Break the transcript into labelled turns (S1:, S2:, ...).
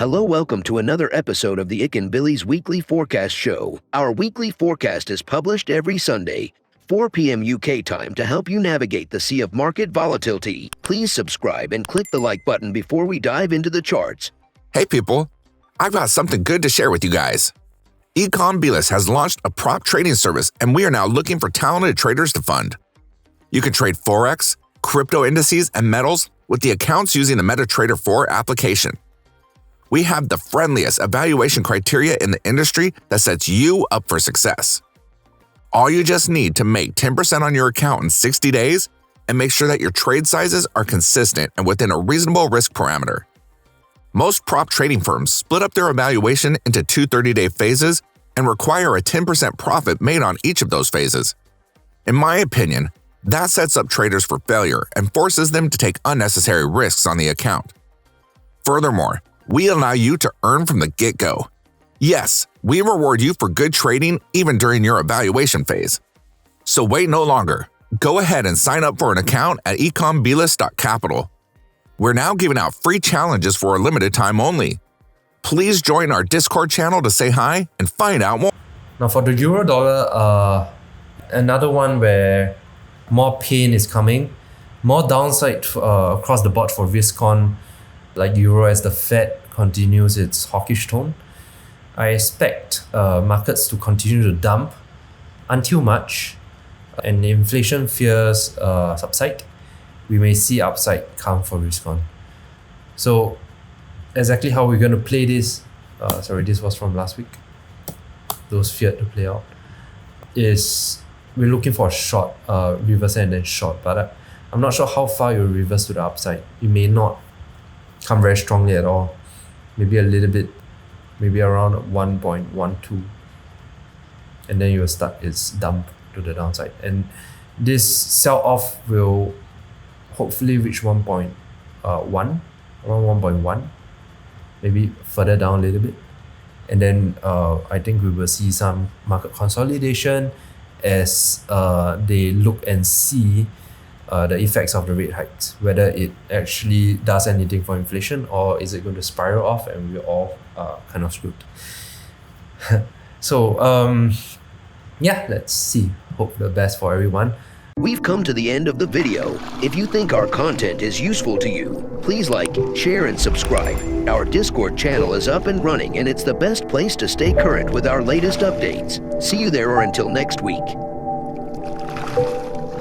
S1: Hello, welcome to another episode of the Ikan Bilis Weekly Forecast Show. Our weekly forecast is published every Sunday, 4 p.m. UK time to help you navigate the sea of market volatility. Please subscribe and click the like button before we dive into the charts.
S2: Hey people, I've got something good to share with you guys. Bilis has launched a prop trading service and we are now looking for talented traders to fund. You can trade Forex, crypto indices, and metals with the accounts using the MetaTrader 4 application. We have the friendliest evaluation criteria in the industry that sets you up for success. All you just need to make 10% on your account in 60 days and make sure that your trade sizes are consistent and within a reasonable risk parameter. Most prop trading firms split up their evaluation into two 30-day phases and require a 10% profit made on each of those phases. In my opinion, that sets up traders for failure and forces them to take unnecessary risks on the account. Furthermore, we allow you to earn from the get-go. Yes, we reward you for good trading even during your evaluation phase. So wait no longer. Go ahead and sign up for an account at ikanbilis.capital. We're now giving out free challenges for a limited time only. Please join our Discord channel to say hi and find out more.
S3: Now for the euro dollar, another one where more pain is coming, more downside across the board for risk on like euro as the Fed continues its hawkish tone. I expect markets to continue to dump until March and inflation fears subside. We may see upside come for risk on. So exactly how we're going to play this, this was from last week, those feared to play out, is we're looking for a short reversal and then short, but I'm not sure how far you'll reverse to the upside. You may not come very strongly at all, maybe a little bit, maybe around 1.12, and then you'll start its dump to the downside, and this sell-off will hopefully reach 1.1, around 1.1, maybe further down a little bit, and then I think we will see some market consolidation as they look and see the effects of the rate hikes, whether it actually does anything for inflation or is it going to spiral off and we're all kind of screwed. So let's see. Hope the best for everyone.
S1: We've come to the end of the video. If you think our content is useful to you, please like, share, and subscribe. Our Discord channel is up and running and it's the best place to stay current with our latest updates. See you there or until next week.